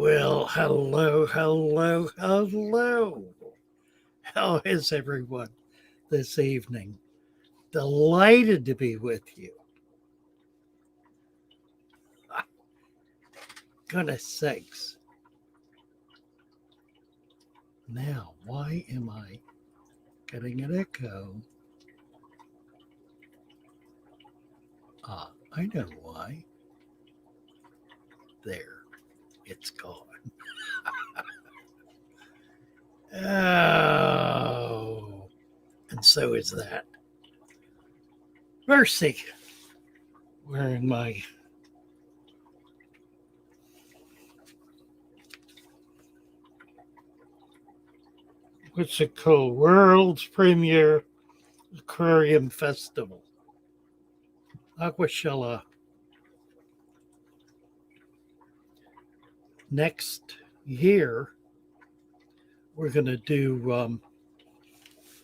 Well, hello, hello, hello. How is everyone this evening? Delighted to be with you. Goodness sakes. Now, why am I getting an echo? I know why. There, it's gone. Oh, and so is that. Mercy. Wearing my what's it called? World's Premier Aquarium Festival. Aquashella. Next year, we're going to do,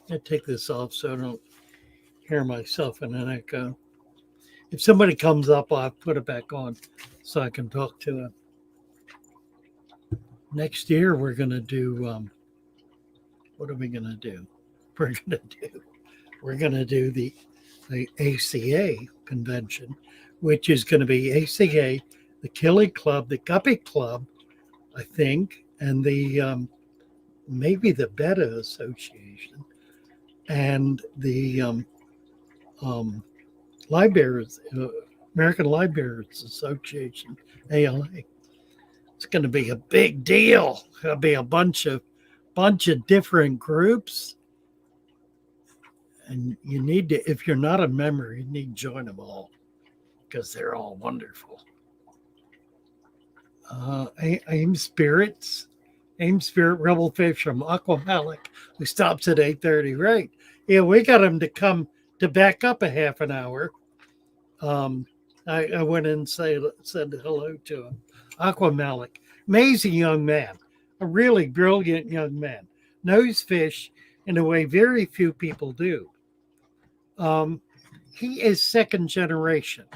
I take this off so I don't hear myself in an echo. If somebody comes up, I'll put it back on so I can talk to them. Next year, we're going to do, what are we going to do? We're going to do the ACA convention, which is going to be ACA, the Killie Club, the Guppy Club, I think, and the maybe the Beta Association and the Libraries, American Libraries Association, ALA. It's going to be a big deal. There'll be a bunch of different groups, and you need to, if you're not a member, you need to join them all because they're all wonderful. AIM Spirit Rebel Fish from Aquamalic, who stops at 8:30. Right? Yeah, we got him to come to back up a half an hour. I went in and said hello to him. Aquamalic, amazing young man, a really brilliant young man, knows fish in a way very few people do. He is second generation.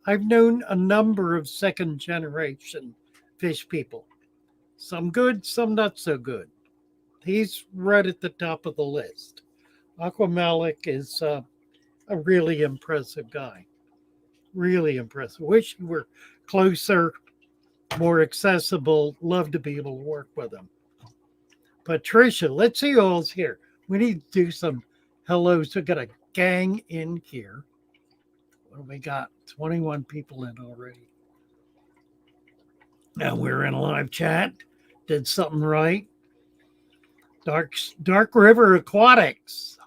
I've known a number of second generation fish people. Some good, some not so good. He's right at the top of the list. Aquamalic is a really impressive guy. Really impressive. Wish he were closer, more accessible. Love to be able to work with him. Patricia, let's see who all's here. We need to do some hellos. We got a gang in here. What do we got? 21 people in already. Now we're in a live chat. Did something right. Dark River Aquatics.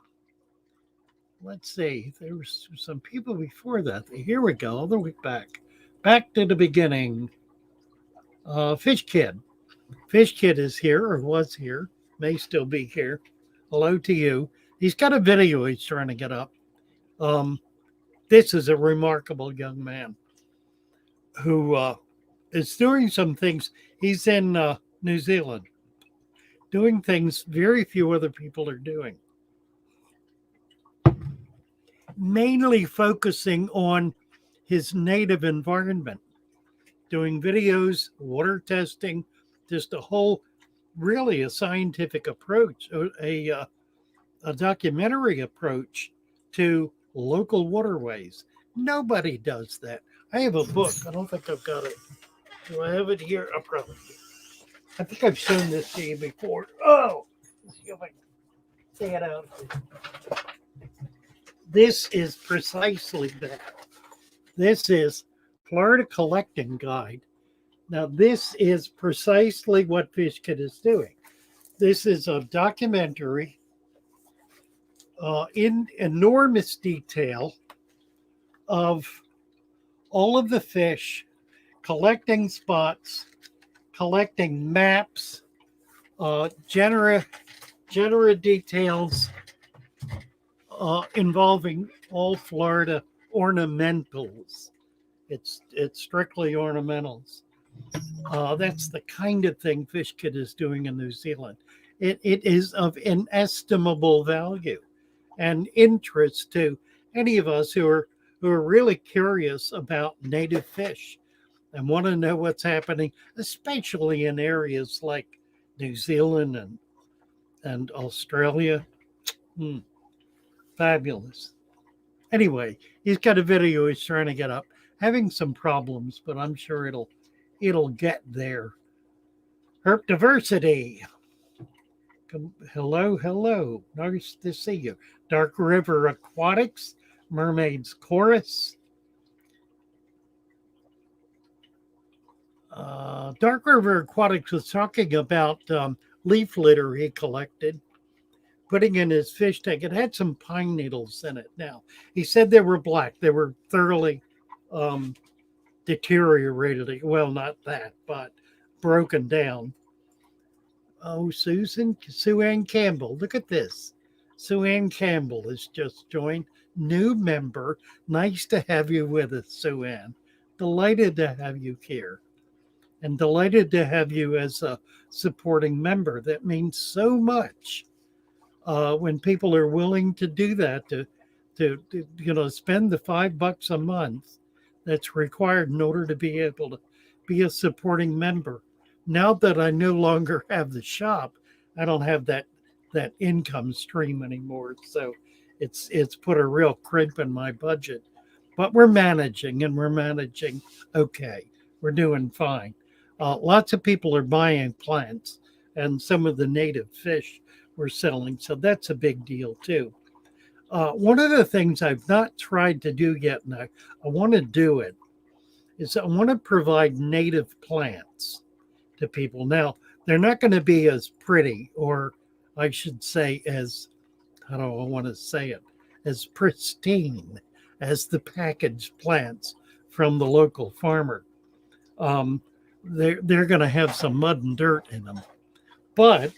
Let's see. There were some people before that. Here we go. All the way back. Back to the beginning. Fish Kid. Fish Kid is here or was here. May still be here. Hello to you. He's got a video he's trying to get up. This is a remarkable young man who is doing some things. He's in New Zealand, doing things very few other people are doing. Mainly focusing on his native environment, doing videos, water testing, just a whole, really a scientific approach, a documentary approach to local waterways. Nobody does that. I have a book. I don't think I've got it. Do I have it here? I probably do. I think I've shown this to you before. Oh, let's see if I can say it out. This is precisely that. This is Florida Collecting Guide. Now, this is precisely what Fish Kid is doing. This is a documentary in enormous detail of all of the fish, collecting spots, collecting maps, genera details involving all Florida ornamentals. It's strictly ornamentals. That's the kind of thing Fish Kid is doing in New Zealand. It is of inestimable value and interest to any of us who are really curious about native fish. and want to know what's happening, especially in areas like New Zealand and Australia. Hmm, fabulous. Anyway, he's got a video he's trying to get up, having some problems, but I'm sure it'll get there. Herp diversity. Hello, hello. Nice to see you. Dark River Aquatics, Mermaids Chorus. Dark River Aquatics was talking about leaf litter he collected, putting in his fish tank. It had some pine needles in it. Now, he said they were black. They were thoroughly deteriorated. Well, not that, but broken down. Oh, Sue Ann Campbell. Look at this. Sue Ann Campbell has just joined. New member. Nice to have you with us, Sue Ann. Delighted to have you here. And delighted to have you as a supporting member. That means so much when people are willing to do that, to spend the $5 a month that's required in order to be able to be a supporting member. Now that I no longer have the shop, I don't have that income stream anymore. So it's put a real crimp in my budget. But we're managing, and we're managing okay. We're doing fine. Lots of people are buying plants, and some of the native fish we're selling. So that's a big deal too. One of the things I've not tried to do yet, and I want to do it, is I want to provide native plants to people. Now, they're not going to be as pretty, or I should say as, how do I want to say it, as pristine as the packaged plants from the local farmer. They're going to have some mud and dirt in them, but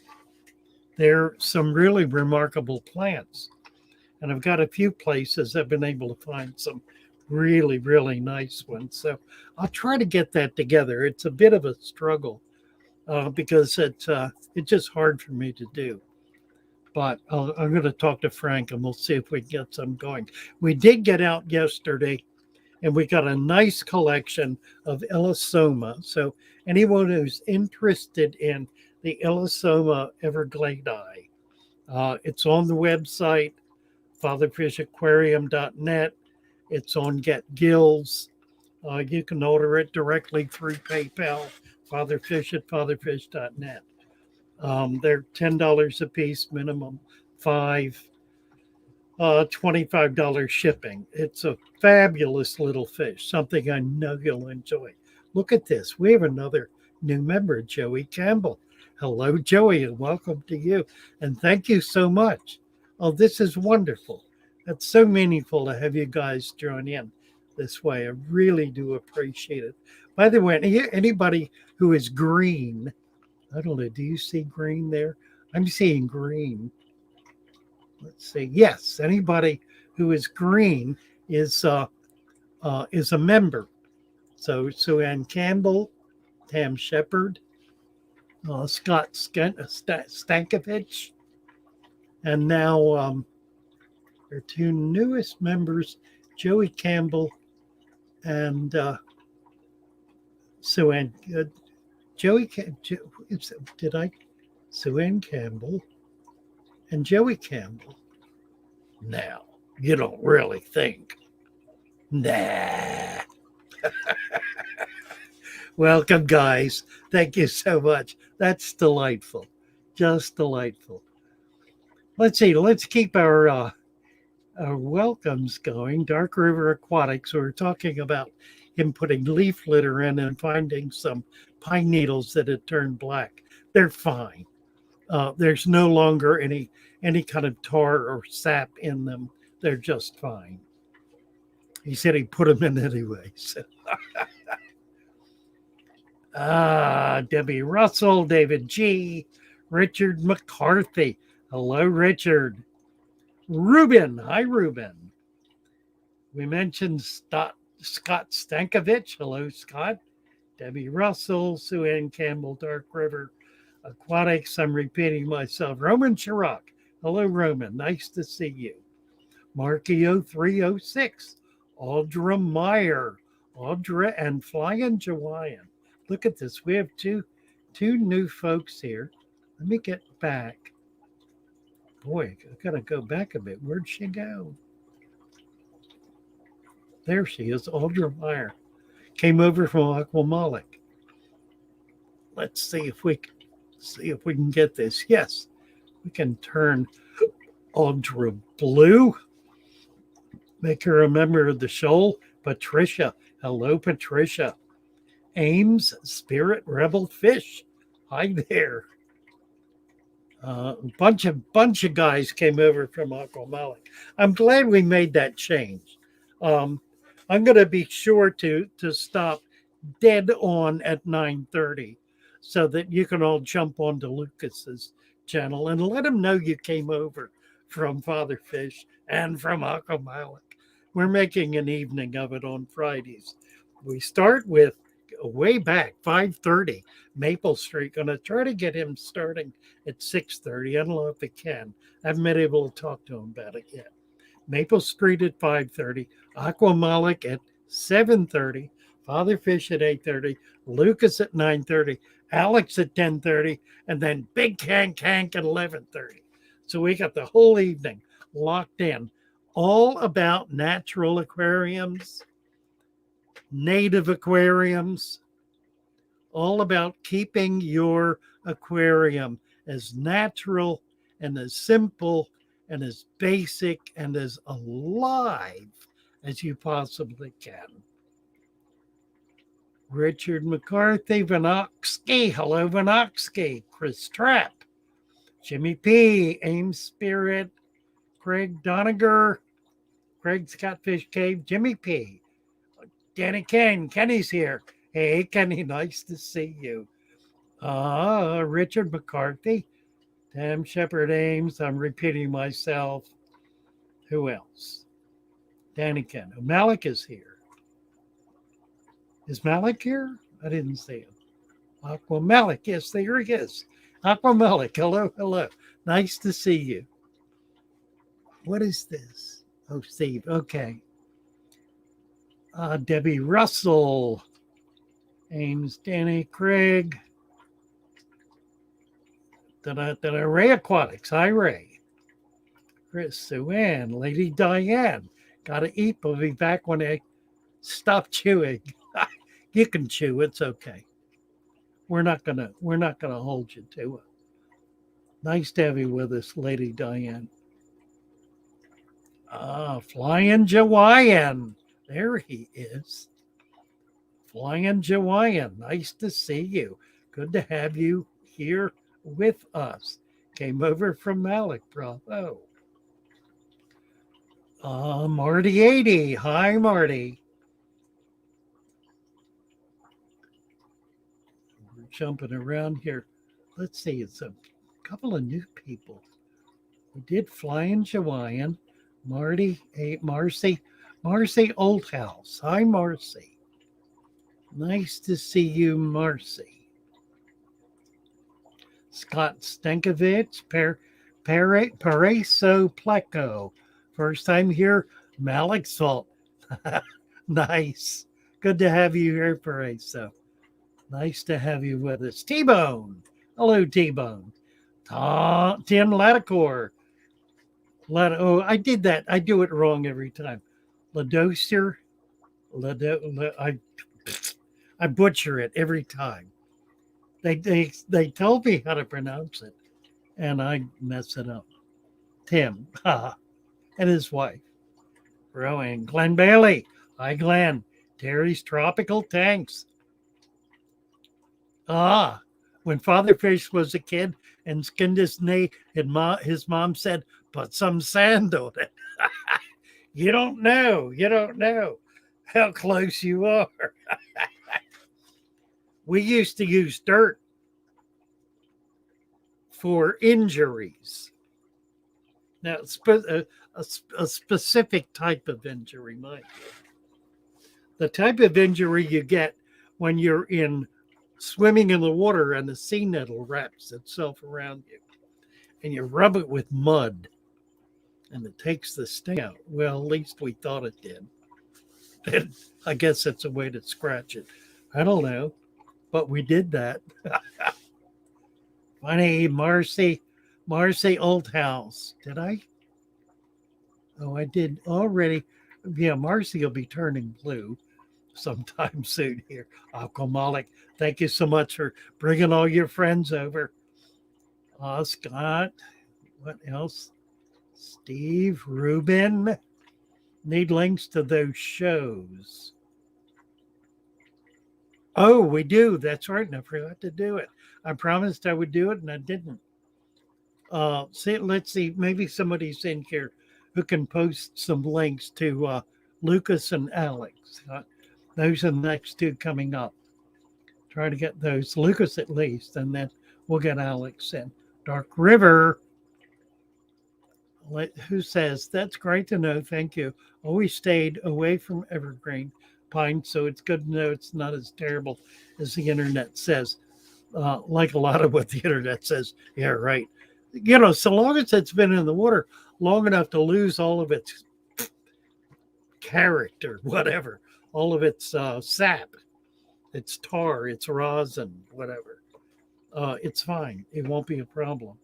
they're some really remarkable plants. And I've got a few places I've been able to find some really, really nice ones. So I'll try to get that together. It's a bit of a struggle because it's just hard for me to do. But I'm going to talk to Frank and we'll see if we can get some going. We did get out yesterday and we got a nice collection of Ellisoma. So anyone who's interested in the Ellisoma evergladi, it's on the website, fatherfishaquarium.net. It's on Get Gills. You can order it directly through PayPal, fatherfish at fatherfish.net. They're $10 a piece, minimum $5, $25 shipping. It's a fabulous little fish, something I know you'll enjoy. Look at this. We have another new member, Joey Campbell. Hello, Joey, and welcome to you. And thank you so much. Oh, this is wonderful. It's so meaningful to have you guys join in this way. I really do appreciate it. By the way, anybody who is green, I don't know, do you see green there? I'm seeing green. Let's see. Yes, anybody who is green is a member. So Sue Ann Campbell, Tam Shepard, Scott Stankovich, and now our two newest members, Joey Campbell and Sue Ann. Sue Ann Campbell and Joey Campbell. Now, you don't really think. Nah. Welcome, guys. Thank you so much. That's delightful. Just delightful. Let's see. Let's keep our welcomes going. Dark River Aquatics. We're talking about him putting leaf litter in and finding some pine needles that had turned black. They're fine. There's no longer any kind of tar or sap in them. They're just fine. He said he put them in anyway. So. Debbie Russell, David G, Richard McCarthy. Hello, Richard. Ruben. Hi, Ruben. We mentioned Scott Stankovich. Hello, Scott. Debbie Russell, Sue Ann Campbell, Dark River Aquatics. I'm repeating myself. Roman Chirac. Hello, Roman. Nice to see you. Markio 306. Audra Meyer. Audra and Flying Jawaian. Look at this. We have two new folks here. Let me get back. Boy, I gotta go back a bit. Where'd she go? There she is, Audra Meyer. Came over from Aquamalik. Let's see if we can get this. Yes, we can turn Audra blue. Make her a member of the shoal. Patricia. Hello, Patricia. Ames, Spirit Rebel Fish. Hi there. Bunch of guys came over from Aquamalik. I'm glad we made that change. I'm going to be sure to stop dead on at 9:30 so that you can all jump onto Lucas's channel and let him know you came over from Father Fish and from Aquamalik. We're making an evening of it on Fridays. We start with way back 5:30 Maple Street. Going to try to get him starting at 6:30. I don't know if we can. I haven't been able to talk to him about it yet. Maple Street at 5:30, Aquamalik at 7:30, Father Fish at 8:30, Lucas at 9:30, Alex at 10:30, and then Big Hank at 11:30. So we got the whole evening locked in, all about natural aquariums, native aquariums, all about keeping your aquarium as natural and as simple and as basic and as alive as you possibly can. Richard McCarthy, Vanoksky, hello Vanoksky, Chris Trapp, Jimmy P, Ames Spirit, Craig Doniger, Craig's Catfish Cave, Jimmy P, Danny Kenny's here. Hey Kenny, nice to see you. Richard McCarthy, Tam Shepard Ames, I'm repeating myself. Who else? Danny Ken. Malik is here. Is Malik here? I didn't see him. Aqua Malik, yes, there he is. Aqua Malik, hello. Nice to see you. What is this? Oh, Steve, okay. Debbie Russell, Ames, Danny, Craig. Ray Aquatics. Hi, Ray. Chris, Sue Ann, Lady Diane. Gotta eat, but we'll be back when I stop chewing. You can chew, it's okay. We're not gonna hold you to it. Nice to have you with us, Lady Diane. Flying Jawaian. There he is. Flying Jawaian. Nice to see you. Good to have you here with us. Came over from Malik, bravo. Marty 80. Hi, Marty. We're jumping around here. Let's see, it's a couple of new people. We did Flying Jawaian. Marty, Marcy Oldhouse. Hi, Marcy. Nice to see you, Marcy. Scott Stankovich, Pareso Pleco. First time here, Malik Salt. Nice. Good to have you here, Pareso. Nice to have you with us. T-Bone. Hello, T-Bone. Tim Laticore. I did that. I do it wrong every time. Ladoster. I butcher it every time. They told me how to pronounce it, and I mess it up. Tim, and his wife, Rowan, Glenn Bailey. Hi, Glenn. Terry's Tropical Tanks. When Father Fish was a kid and skinned his knee, his mom said, "Put some sand on it." You don't know how close you are. We used to use dirt for injuries. Now, a specific type of injury, Mike. The type of injury you get when you're swimming in the water and the sea nettle wraps itself around you and you rub it with mud and it takes the sting out. Well, at least we thought it did. And I guess it's a way to scratch it. I don't know, but we did that. Funny, Marcy Old House. Did I? Oh, I did already. Yeah, Marcy will be turning blue sometime soon here. Alcoholic, thank you so much for bringing all your friends over. Scott, what else? Steve, Ruben. Need links to those shows. Oh, we do. That's right. And I forgot to do it. I promised I would do it and I didn't. Let's see. Maybe somebody's in here who can post some links to Lucas and Alex. Those are the next two coming up. Try to get those, Lucas at least, and then we'll get Alex in. Dark River. Who says, that's great to know. Thank you. Always stayed away from evergreen pine, so it's good to know it's not as terrible as the internet says. Like a lot of what the internet says. Yeah, right. You know, so long as it's been in the water long enough to lose all of its character, whatever, all of its sap, its tar, its rosin, whatever, it's fine. It won't be a problem.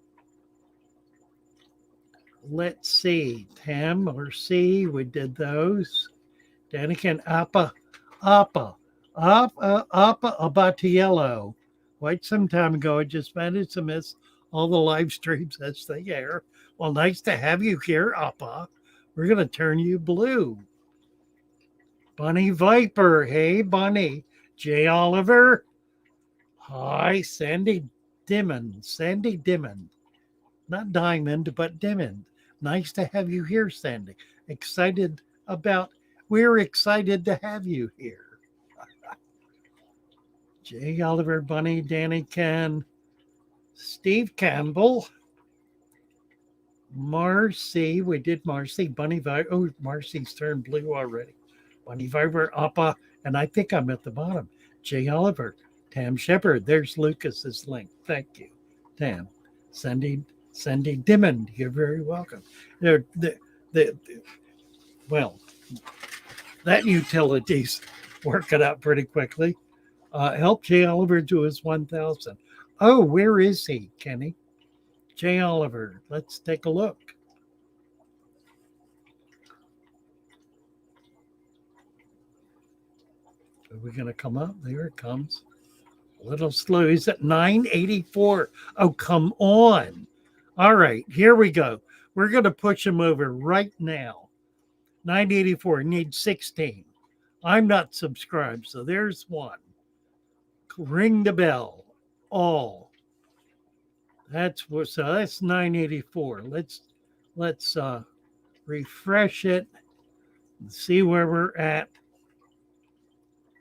Let's see. Tam or C, we did those. Danican, Appa Abatiello. Quite some time ago, I just managed to miss all the live streams as they air. Well, nice to have you here, Appa. We're going to turn you blue. Bunny Viper. Hey, Bunny. J. Oliver. Hi, Sandy Dimmond. Sandy Dimmond. Not Diamond, but Dimmond. Nice to have you here, Sandy. We're excited to have you here. J. Oliver, Bunny, Danny Ken, Steve Campbell, Marcy. We did Marcy, Bunny Viper. Oh, Marcy's turned blue already. Bunny Viper, Appa, and I think I'm at the bottom. J. Oliver, Tam Shepard. There's Lucas's link. Thank you, Tam. Sandy Dimmond, you're very welcome. Well, that utility's working out pretty quickly. Help J. Oliver to his 1,000. Oh, where is he, Kenny? J. Oliver, let's take a look. Are we going to come up? There it comes. A little slow. He's at 984. Oh, come on. All right, here we go. We're going to push him over right now. 984, need 16. I'm not subscribed, so there's one. Ring the bell. All. That's 984. Let's refresh it and see where we're at.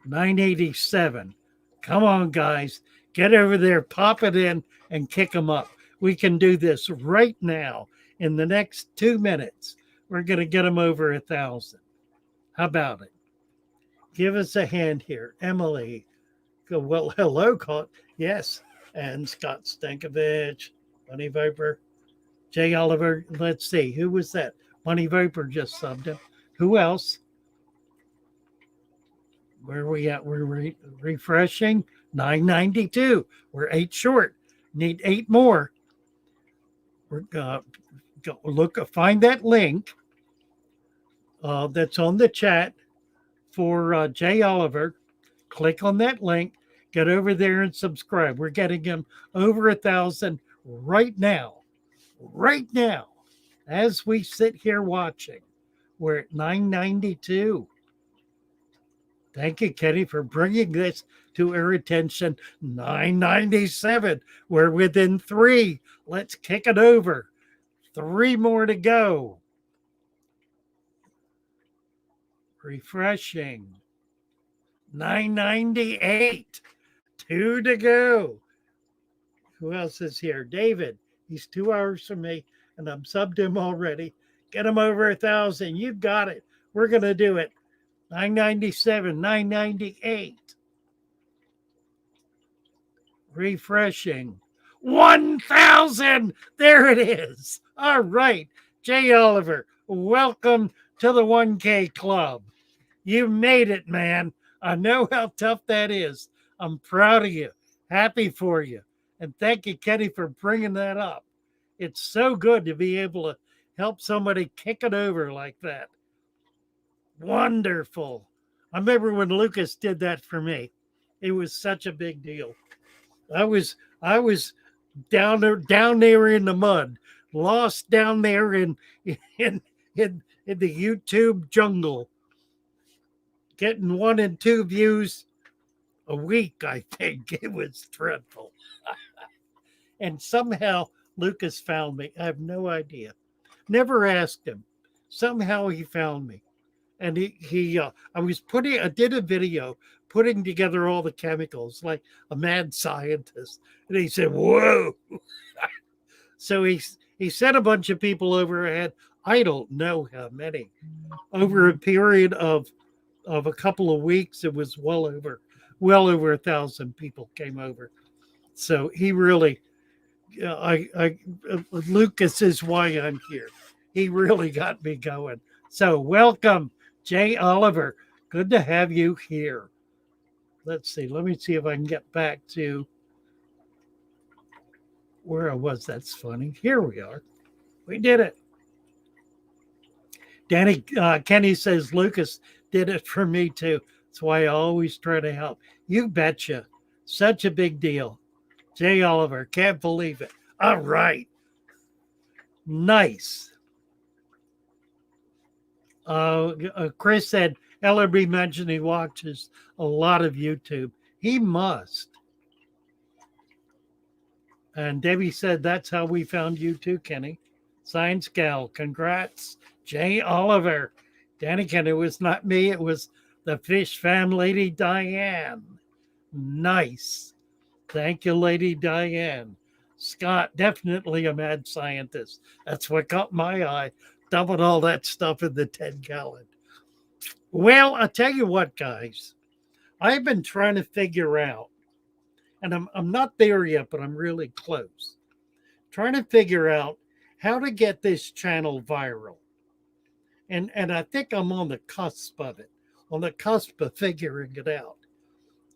987. Come on, guys. Get over there, pop it in, and kick them up. We can do this right now. In the next 2 minutes, we're going to get them over 1,000. How about it? Give us a hand here. Emily. Well, hello, yes. And Scott Stankovich, Bunny Viper, J. Oliver. Let's see. Who was that? Bunny Viper just subbed him. Who else? Where are we at? We're refreshing. 992. We're 8 short. Need 8 more. We're find that link that's on the chat for J. Oliver. Click on that link. Get over there and subscribe. We're getting him over 1,000 right now. Right now, as we sit here watching. We're at 992. Thank you, Kenny, for bringing this to our attention. 997. We're within 3. Let's kick it over. 3 more to go. Refreshing. 998. 2 to go. Who else is here? David. He's 2 hours from me, and I'm subbed him already. Get him over 1,000. You got it. We're going to do it. 997, 998. Refreshing. 1,000. There it is. All right. J. Oliver, welcome to the 1K Club. You made it, man. I know how tough that is. I'm proud of you. Happy for you. And thank you, Kenny, for bringing that up. It's so good to be able to help somebody kick it over like that. Wonderful. I remember when Lucas did that for me. It was such a big deal. I was down there in the mud, lost down there in in the YouTube jungle, getting 1 and 2 views a week. I think it was dreadful. And somehow Lucas found me. I have no idea. Never asked him. Somehow he found me. And I did a video putting together all the chemicals like a mad scientist. And he said, whoa. So he sent a bunch of people over. I don't know how many. Over a period of a couple of weeks, it was well over 1,000 people came over. So he really, Lucas is why I'm here. He really got me going. So welcome, Jay Oliver. Good to have you here. Let's see. Let me see if I can get back to where I was. That's funny. Here we are. We did it. Kenny says Lucas did it for me too. That's why I always try to help. You betcha. Such a big deal. Jay Oliver, can't believe it. All right. Nice. Chris said, Ellerby mentioned he watches a lot of YouTube. He must. And Debbie said, that's how we found you too, Kenny. Science Gal, congrats. Jay Oliver. Daniken, it was not me. It was the fish fan lady, Diane. Nice. Thank you, Lady Diane. Scott, definitely a mad scientist. That's what caught my eye. Dumping all that stuff in the 10-gallon. Well, I'll tell you what, guys. I've been trying to figure out, and I'm not there yet, but I'm really close. Trying to figure out how to get this channel viral. And I think I'm on the cusp of it, on the cusp of figuring it out.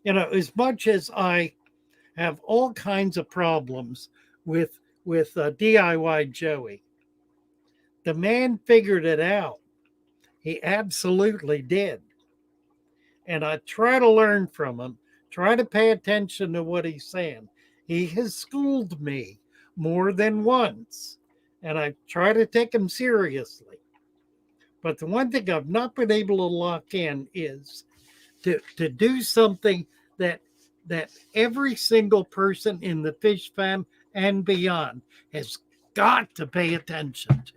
You know, as much as I have all kinds of problems with DIY Joey, the man figured it out. He absolutely did. And I try to learn from him, try to pay attention to what he's saying. He has schooled me more than once, and I try to take him seriously. But the one thing I've not been able to lock in is to do something that every single person in the fish fam and beyond has got to pay attention to.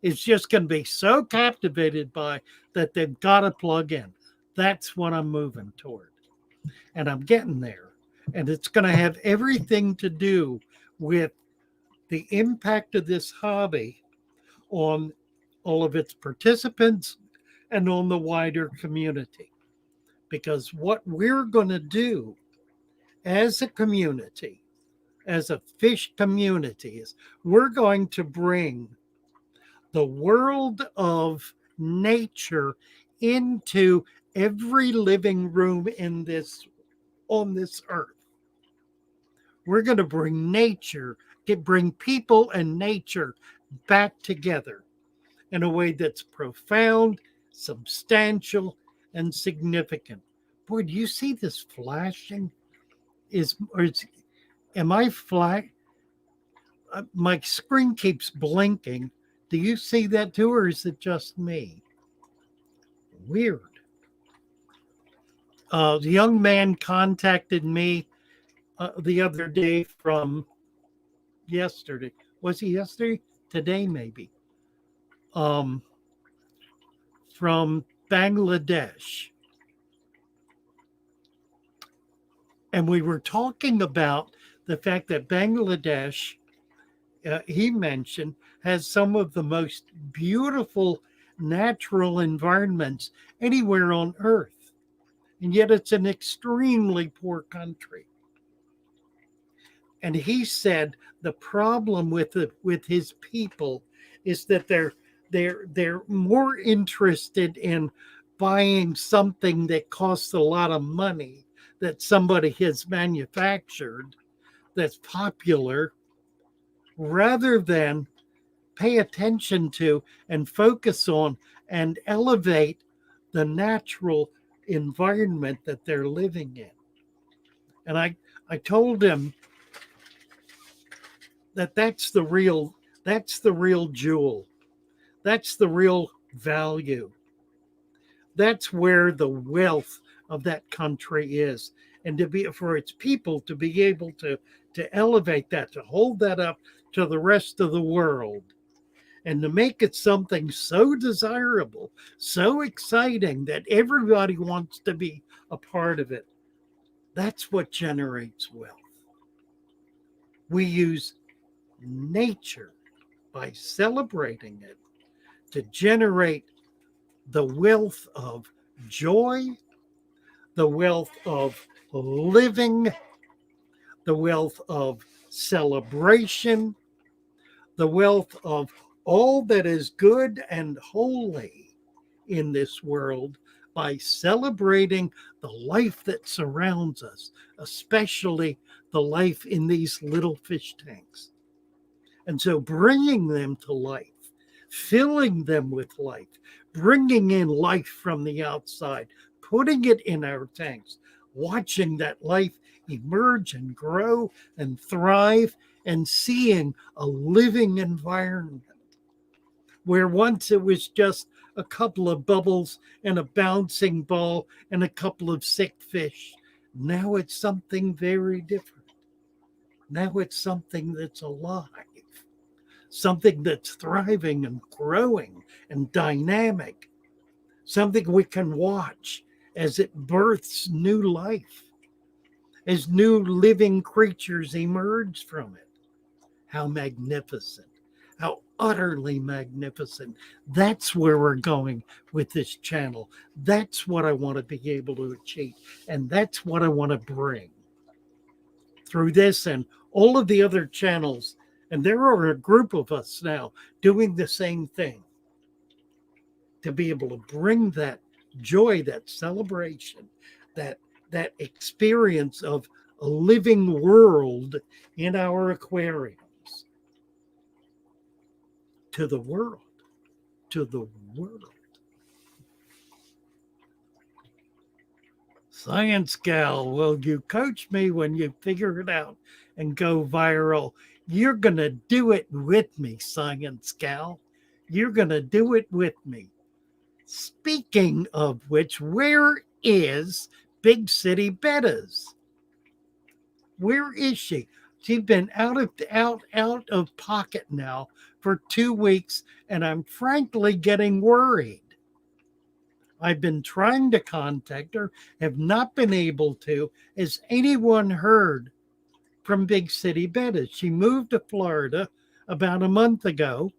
It's just going to be so captivated by that they've got to plug in. That's what I'm moving toward. And I'm getting there. And it's going to have everything to do with the impact of this hobby on all of its participants and on the wider community. Because what we're going to do as a community, as a fish community, is we're going to bring the world of nature into every living room on this earth. We're going to bring bring people and nature back together in a way that's profound, substantial, and significant. Boy, do you see this flashing? Am I flat? My screen keeps blinking. Do you see that too, or is it just me? Weird. The young man contacted me the other day from yesterday. Was he yesterday? Today, maybe. From Bangladesh. And we were talking about the fact that Bangladesh, he mentioned, has some of the most beautiful natural environments anywhere on earth. And yet it's an extremely poor country. And he said the problem with his people is that they're more interested in buying something that costs a lot of money that somebody has manufactured that's popular, rather than pay attention to and focus on and elevate the natural environment that they're living in. And I told him that that's the real jewel. That's the real value. That's where the wealth of that country is. And to be for its people to be able to elevate that, to hold that up to the rest of the world, and to make it something so desirable, so exciting that everybody wants to be a part of it. That's what generates wealth. We use nature by celebrating it to generate the wealth of joy, the wealth of living, the wealth of celebration, the wealth of all that is good and holy in this world, by celebrating the life that surrounds us, especially the life in these little fish tanks. And so bringing them to life, filling them with life, bringing in life from the outside, putting it in our tanks, watching that life emerge and grow and thrive, and seeing a living environment where once it was just a couple of bubbles and a bouncing ball and a couple of sick fish. Now it's something very different. Now it's something that's alive, something that's thriving and growing and dynamic, something we can watch as it births new life, as new living creatures emerge from it. How magnificent, how utterly magnificent. That's where we're going with this channel. That's what I want to be able to achieve. And that's what I want to bring through this and all of the other channels. And there are a group of us now doing the same thing, to be able to bring that joy, that celebration, that experience of a living world in our aquariums to the world, to the world. Science gal, will you coach me when you figure it out and go viral? You're going to do it with me, science gal. You're going to do it with me. Speaking of which, where is Big City Bettas? Where is she? She's been out of pocket now for 2 weeks, and I'm frankly getting worried. I've been trying to contact her, have not been able to. Has anyone heard from Big City Bettas? She moved to Florida about a month ago,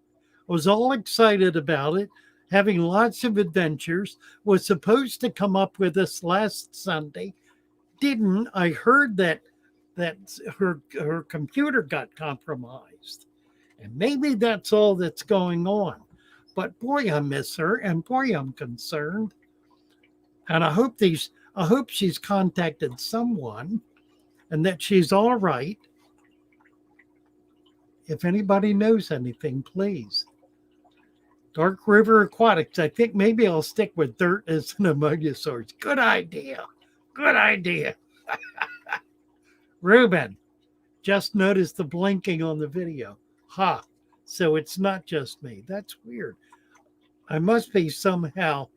was all excited about it, having lots of adventures, was supposed to come up with us last Sunday, didn't. I heard that her computer got compromised, and maybe that's all that's going on. But boy, I miss her, and boy, I'm concerned. And I hope she's contacted someone, and that she's all right. If anybody knows anything, please. Dark River Aquatics. I think maybe I'll stick with dirt as an ammonia source. Good idea. Good idea. Ruben, just noticed the blinking on the video. Ha. So it's not just me. That's weird. I must be somehow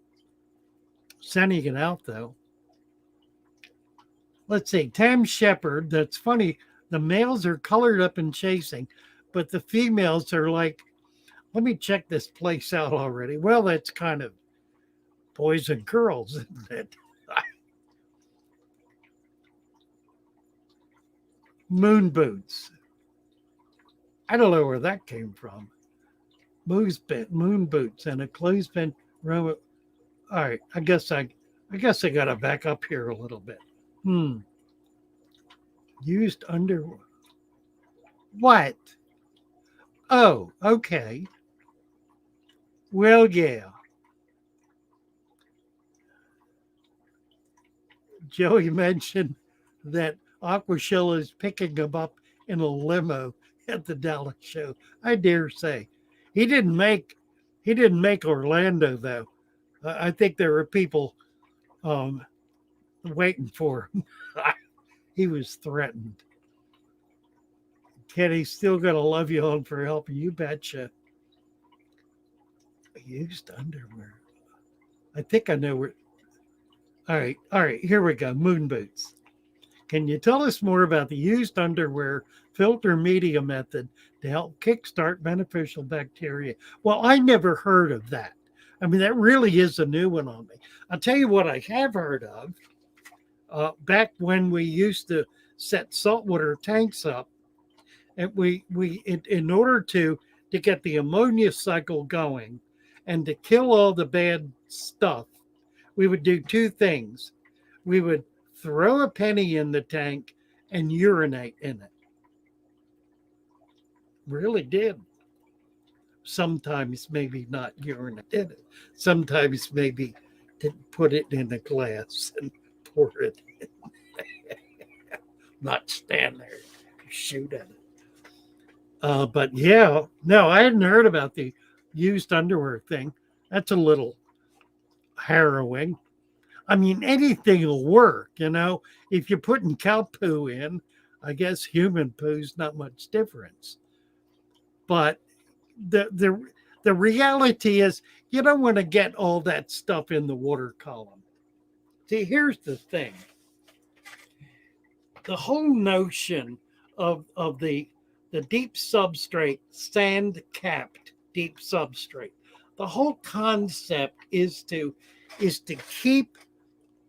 sending it out, though. Let's see. Tam Shepherd. That's funny. The males are colored up and chasing, but the females are like, let me check this place out already. Well, that's kind of boys and girls, isn't it? Moon boots. I don't know where that came from. Moon boots and a clothespin. All right, I guess I gotta back up here a little bit. Used underwear. What? Oh, okay. Well, yeah. Joey mentioned that Aquashilla is picking him up in a limo at the Dallas show. I dare say, he didn't make he didn't make Orlando though. I think there were people um, waiting for him. He was threatened. Kenny's still gonna love you on for helping. You betcha. Used underwear. I think I know where. All right. Here we go. Moon boots. Can you tell us more about the used underwear filter media method to help kickstart beneficial bacteria? Well, I never heard of that. I mean, that really is a new one on me. I'll tell you what I have heard of. Back when we used to set saltwater tanks up, and in order to get the ammonia cycle going and to kill all the bad stuff, we would do two things. We would throw a penny in the tank and urinate in it. Really did. Sometimes maybe not urinate in it. Sometimes maybe to put it in a glass and pour it in. Not stand there, shoot at it. But yeah, no, I hadn't heard about the used underwear thing. That's a little harrowing. I mean, anything will work, you know. If you're putting cow poo in, I guess human poo's not much difference. But the reality is, you don't want to get all that stuff in the water column. See, here's the thing: the whole notion of the deep substrate, sand capped deep substrate. The whole concept is to keep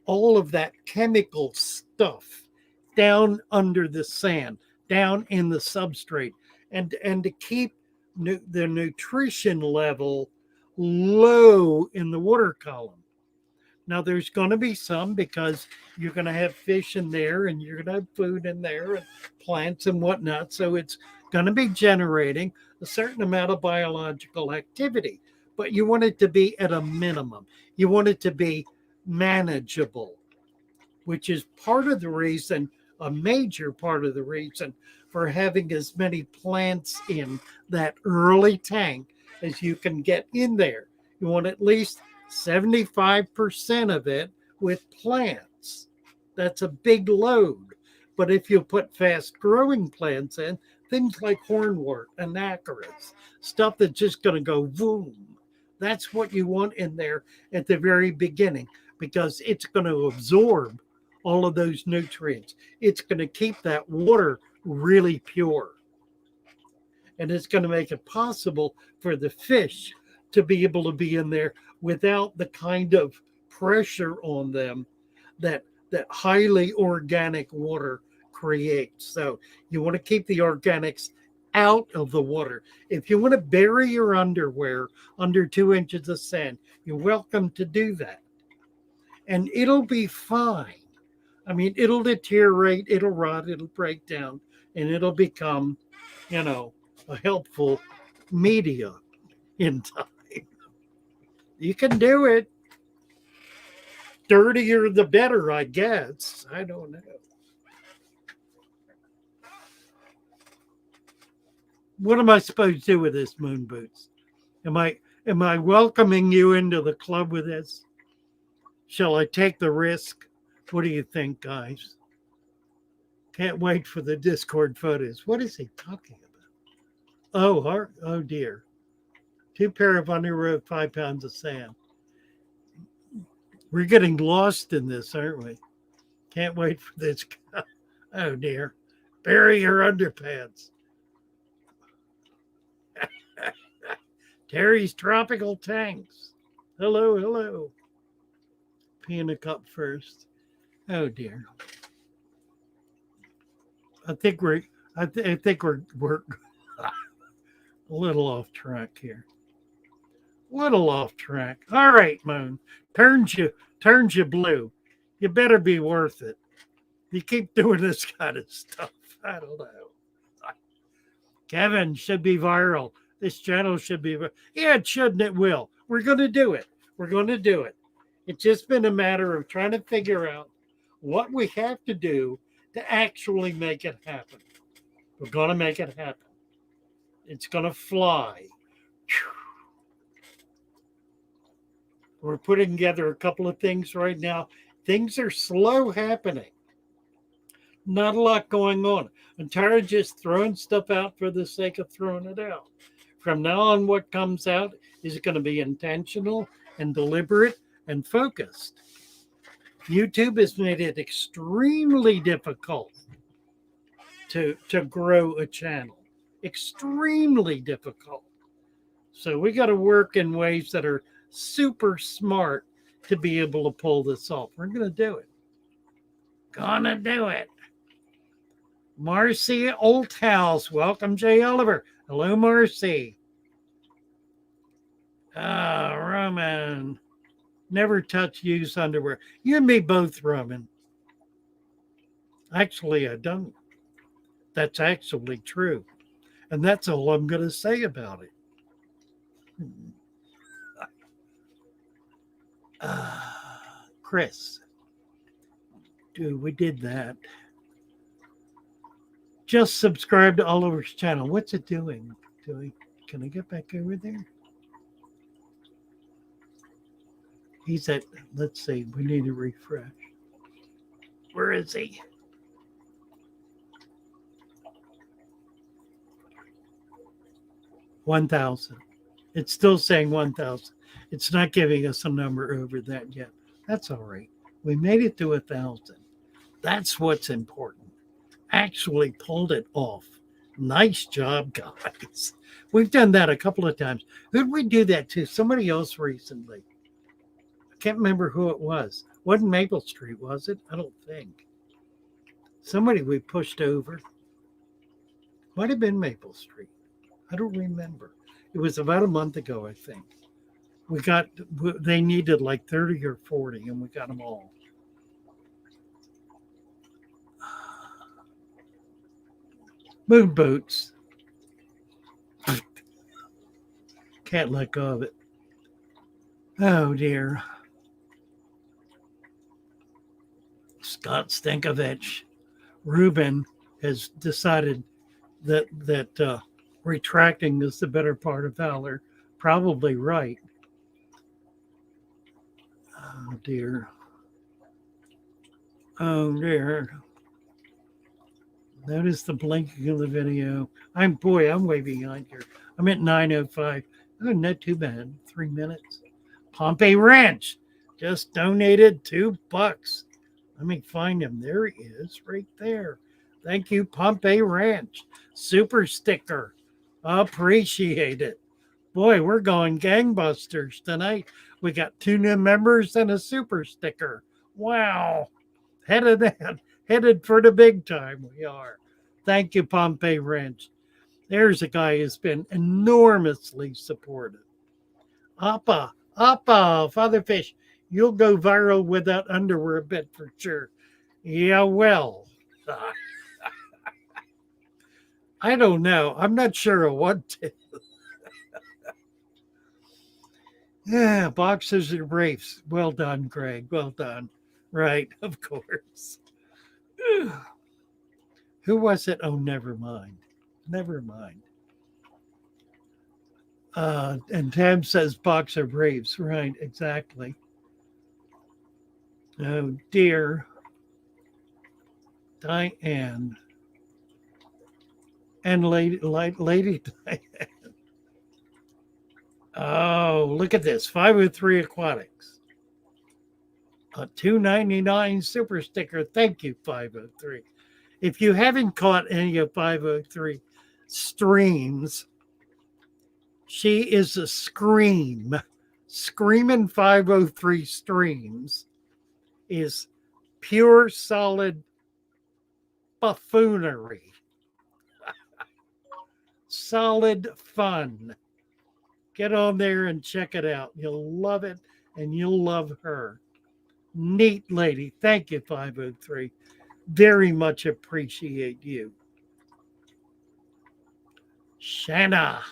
all of that chemical stuff down under the sand, down in the substrate, and to keep the nutrition level low in the water column. Now, there's going to be some because you're going to have fish in there and you're going to have food in there and plants and whatnot. So it's going to be generating a certain amount of biological activity, but you want it to be at a minimum. You want it to be manageable, which is part of the reason, a major part of the reason for having as many plants in that early tank as you can get in there. You want at least 75% of it with plants. That's a big load. But if you put fast growing plants in, things like hornwort, anacaris, stuff that's just going to go boom. That's what you want in there at the very beginning because it's going to absorb all of those nutrients. It's going to keep that water really pure. And it's going to make it possible for the fish to be able to be in there without the kind of pressure on them that highly organic water creates. So you want to keep the organics out of the water. If you want to bury your underwear under 2 inches of sand, you're welcome to do that. And it'll be fine. I mean, it'll deteriorate, it'll rot, it'll break down, and it'll become, a helpful media in time. You can do it. Dirtier the better, I guess. I don't know. What am I supposed to do with this, Moon Boots? Am I welcoming you into the club with this? Shall I take the risk? What do you think, guys? Can't wait for the Discord photos. What is he talking about? Oh dear. 2 pair of underwear, 5 pounds of sand. We're getting lost in this, aren't we? Can't wait for this. Oh dear. Bury your underpants. Terry's Tropical Tanks. Hello. Pee in a cup first. Oh dear. I think we're a little off track here. Little off track. All right, Moon. Turns you blue. You better be worth it. You keep doing this kind of stuff. I don't know. Kevin should be viral. This channel should be. Yeah, it should and it will. We're going to do it. It's just been a matter of trying to figure out what we have to do to actually make it happen. We're going to make it happen. It's going to fly. We're putting together a couple of things right now. Things are slow happening. Not a lot going on. I'm tired of just throwing stuff out for the sake of throwing it out. From now on, what comes out is going to be intentional and deliberate and focused. YouTube has made it extremely difficult to grow a channel. Extremely difficult. So we got to work in ways that are super smart to be able to pull this off. We're going to do it. Gonna do it. Marcy Oldhouse. Welcome, Jay Oliver. Hello, Marcy. Roman. Never touch used underwear. You and me both, Roman. Actually, I don't. That's actually true. And that's all I'm going to say about it. Chris. Dude, we did that. Just subscribe to Oliver's channel. What's it doing? Can I get back over there? He's at, let's see, we need to refresh. Where is he? $1,000. It's still saying 1,000. It's not giving us a number over that yet. That's all right. We made it to 1,000. That's what's important. Actually pulled it off. Nice job, guys. We've done that a couple of times. Who'd we do that to? Somebody else recently. I can't remember who it was. Wasn't Maple Street, was it? I don't think. Somebody we pushed over. Might have been Maple Street. I don't remember. It was about a month ago, I think. They needed like 30 or 40, and we got them all. Moon boots. Can't let go of it. Oh, dear. Scott Stankovich. Ruben has decided that retracting is the better part of valor. Probably right. Oh, dear. Oh, dear. Notice the blinking of the video. I'm way behind here. I'm at 9:05. Oh, not too bad. 3 minutes. Pompey Ranch just donated $2. Let me find him. There he is, right there. Thank you, Pompey Ranch. Super sticker. Appreciate it. Boy, we're going gangbusters tonight. We got 2 new members and a super sticker. Wow. Headed for the big time we are. Thank you, Pompey Ranch. There's a guy who's been enormously supportive. Appa, Father Fish, you'll go viral with that underwear bit for sure. Yeah, well. I don't know. I'm not sure of what to. Yeah, boxers and briefs. Well done, Greg. Well done. Right, of course. Who was it? Oh, never mind. Never mind. And Tam says boxer briefs. Right, exactly. Oh, dear. Diane. And Lady Diane. Oh, look at this. 503 Aquatics. A $2.99 super sticker. Thank you, 503. If you haven't caught any of 503 streams, she is a scream. Screaming 503 streams is pure, solid buffoonery. Solid fun. Get on there and check it out. You'll love it, and you'll love her. Neat lady. Thank you, 503. Very much appreciate you. Shanna.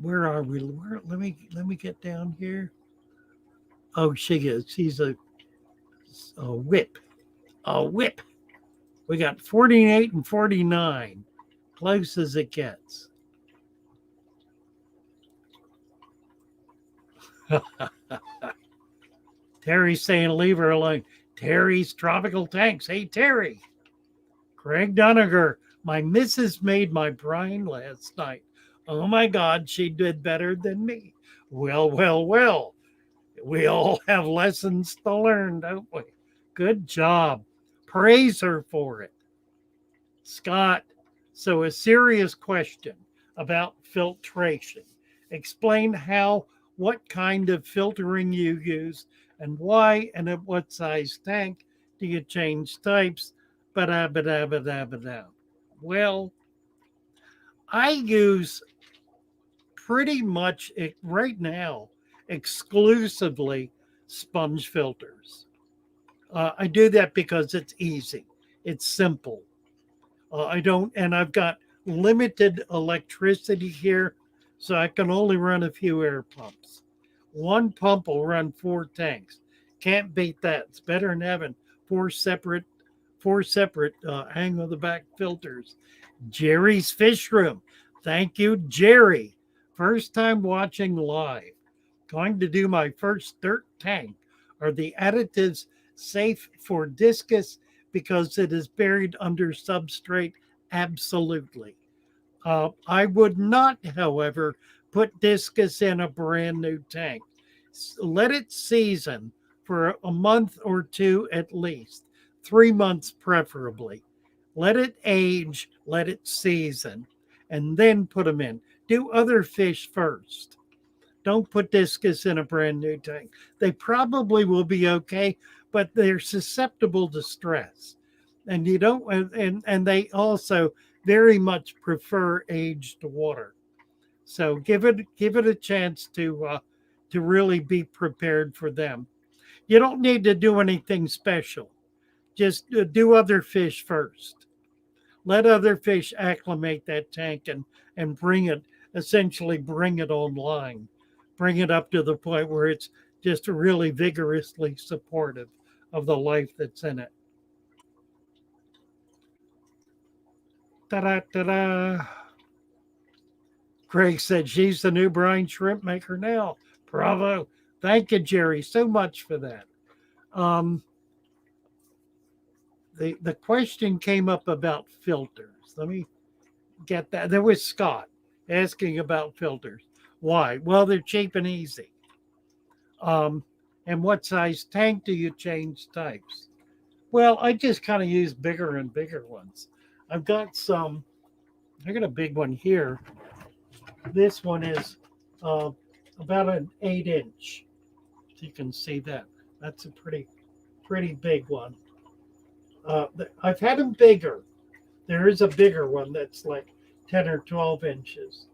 Where are we? Let me get down here. Oh, she is. She's a whip. A whip. We got 48 and 49. Close as it gets. Terry's saying leave her alone. Terry's tropical tanks. Hey, Terry. Craig Doniger. My missus made my brine last night. Oh my God, she did better than me. Well, well, well. We all have lessons to learn, don't we? Good job. Praise her for it. Scott, so a serious question about filtration. Explain what kind of filtering you use, and why, and at what size tank do you change types? Ba-da-ba-da-ba-da-ba-da. Well, I use pretty much right now exclusively sponge filters. I do that because it's easy, it's simple. I don't, and I've got limited electricity here, so I can only run a few air pumps. One pump will run 4 tanks. Can't beat that. It's better than having four separate, hang on the back filters. Jerry's Fish Room. Thank you, Jerry. First time watching live. Going to do my first dirt tank. Are the additives safe for discus because it is buried under substrate? Absolutely. I would not, however, put discus in a brand new tank. Let it season for a month or two at least, 3 months preferably. Let it age, let it season, and then put them in. Do other fish first. Don't put discus in a brand new tank. They probably will be okay, but they're susceptible to stress. And you don't and they also very much prefer aged water. So give it a chance to really be prepared for them. You don't need to do anything special. Just do other fish first. Let other fish acclimate that tank and essentially bring it online. Bring it up to the point where it's just really vigorously supportive of the life that's in it. Ta-da, ta-da. Craig said she's the new brine shrimp maker now. Bravo. Thank you, Jerry, so much for that. Um, the question came up about filters. Let me get that. There was Scott asking about filters. Why? Well, they're cheap and easy. Um, and what size tank do you change types? Well, I just kind of use bigger and bigger ones. I've got some. I got a big one here. This one is about an 8 inch. So you can see that. That's a pretty big one. I've had them bigger. There is a bigger one that's like 10 or 12 inches.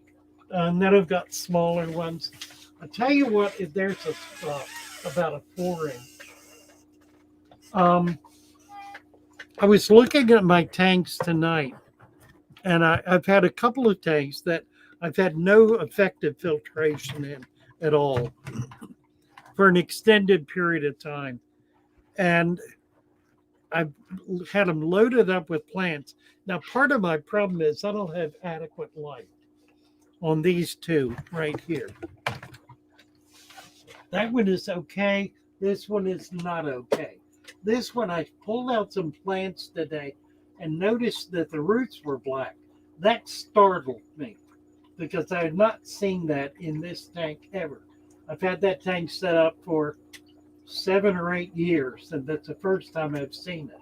And then I've got smaller ones. I'll tell you what, if there's about a 4 inch. I was looking at my tanks tonight, and I've had a couple of tanks that I've had no effective filtration in at all for an extended period of time. And I've had them loaded up with plants. Now, part of my problem is I don't have adequate light on these two right here. That one is okay. This one is not okay. This one, I pulled out some plants today and noticed that the roots were black. That startled me because I had not seen that in this tank ever. I've had that tank set up for 7 or 8 years, and that's the first time I've seen it.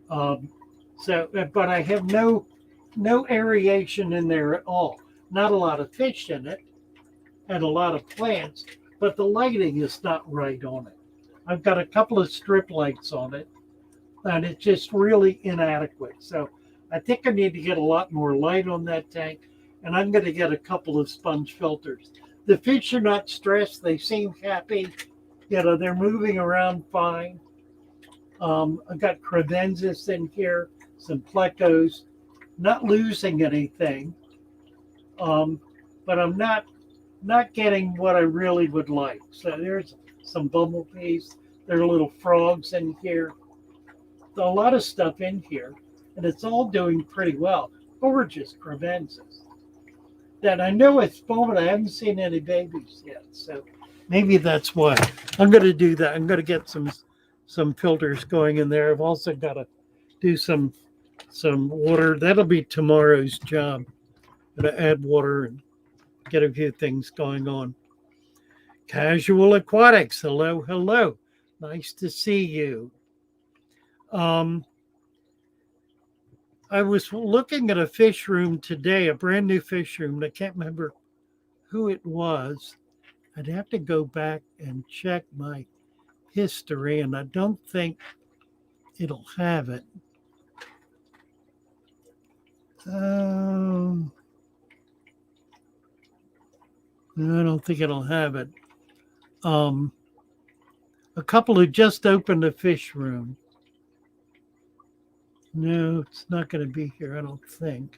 But I have no aeration in there at all. Not a lot of fish in it, and a lot of plants, but the lighting is not right on it. I've got a couple of strip lights on it, and it's just really inadequate. So I think I need to get a lot more light on that tank, and I'm going to get a couple of sponge filters. The fish are not stressed. They seem happy. They're moving around fine. I've got credensis in here, some plecos, not losing anything, but I'm not getting what I really would like. So there's some bumblebees. There are little frogs in here. A lot of stuff in here, and it's all doing pretty well. Gorgeous crevenses. That I know it's small, but I haven't seen any babies yet. So maybe that's why. I'm going to do that. I'm going to get some filters going in there. I've also got to do some water. That'll be tomorrow's job. I'm going to add water and get a few things going on. Casual Aquatics. Hello, hello. Nice to see you. I was looking at a fish room today, a brand new fish room. I can't remember who it was. I'd have to go back and check my history, and I don't think it'll have it. No, I don't think it'll have it. A couple who just opened a fish room. No, it's not going to be here, I don't think.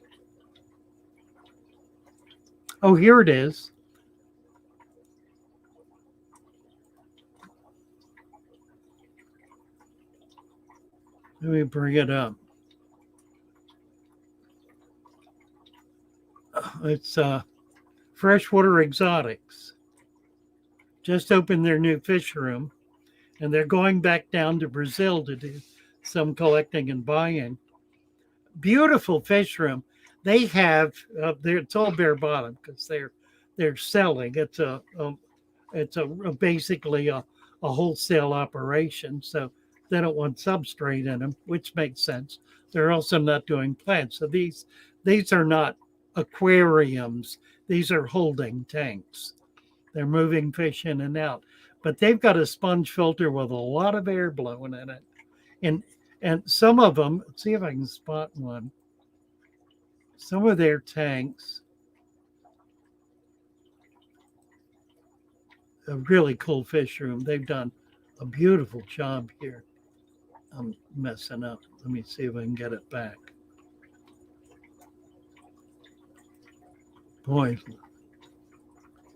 Oh, here it is. Let me bring it up. It's Freshwater Exotics. Just opened their new fish room, and they're going back down to Brazil to do some collecting and buying. Beautiful fish room. They have it's all bare bottom because they're selling. It's basically a wholesale operation, so they don't want substrate in them, which makes sense. They're also not doing plants, so these are not aquariums. These are holding tanks. They're moving fish in and out, but they've got a sponge filter with a lot of air blowing in it. And some of them, let's see if I can spot one. Some of their tanks, a really cool fish room. They've done a beautiful job here. I'm messing up. Let me see if I can get it back. Boy,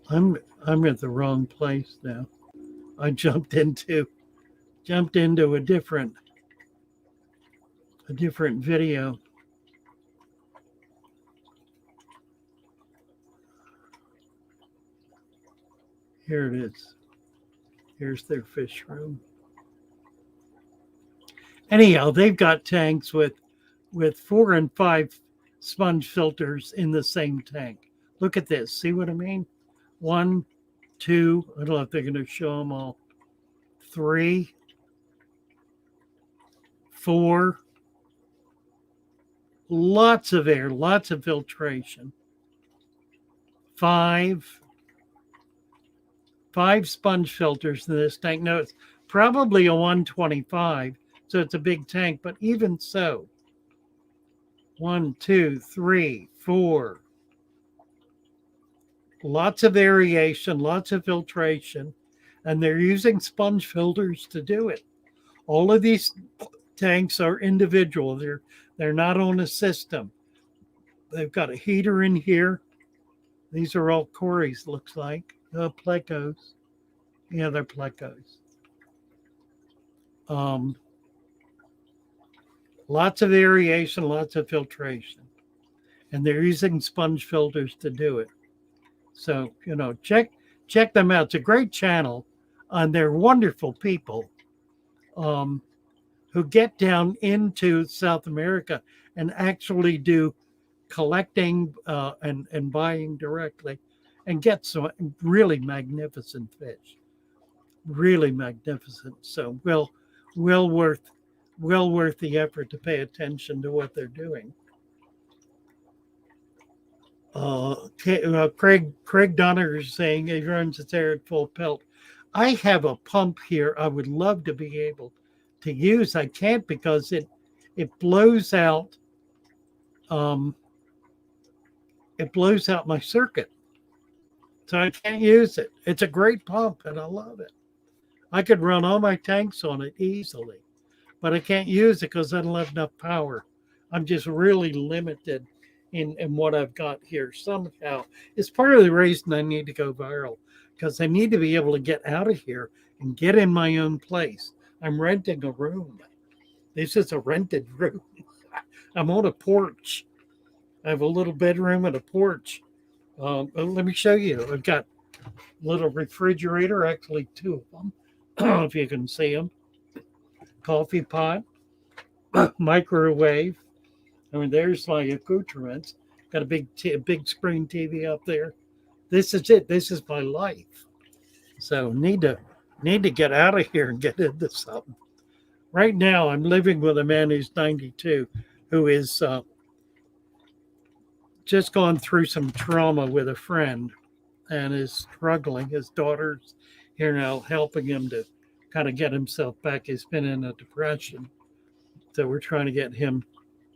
I'm at the wrong place now. I jumped into a different video. Here it is. Here's their fish room. Anyhow, they've got tanks with 4 and 5 sponge filters in the same tank. Look at this. See what I mean? 1, 2. I don't know if they're going to show them all. 3, 4. Lots of air, lots of filtration. 5 sponge filters in this tank. No, it's probably a 125, so it's a big tank, but even so, 1, 2, 3, 4. Lots of variation, lots of filtration, and they're using sponge filters to do it. All of these tanks are individual. They're not on a system. They've got a heater in here. These are all Corys, looks like. Plecos. Yeah, they're Plecos. Lots of variation, lots of filtration. And they're using sponge filters to do it. So, check them out. It's a great channel. And they're wonderful people who get down into South America and actually do collecting and buying directly and get some really magnificent fish. Really magnificent. So well worth the effort to pay attention to what they're doing. Craig Donner is saying he runs its air at full pelt. I have a pump here I would love to be able to use. I can't because it blows out my circuit. So I can't use it. It's a great pump and I love it. I could run all my tanks on it easily, but I can't use it because I don't have enough power. I'm just really limited in what I've got here somehow. It's part of the reason I need to go viral because I need to be able to get out of here and get in my own place. I'm renting a room. This is a rented room. I'm on a porch. I have a little bedroom and a porch. Let me show you. I've got a little refrigerator, actually two of them, if you can see them. Coffee pot, microwave. I mean, there's my accoutrements. Got a big screen TV up there. This is it. This is my life. So need to get out of here and get into something. Right now, I'm living with a man who's 92, who is just gone through some trauma with a friend and is struggling. His daughter's here now helping him to kind of get himself back. He's been in a depression. So we're trying to get him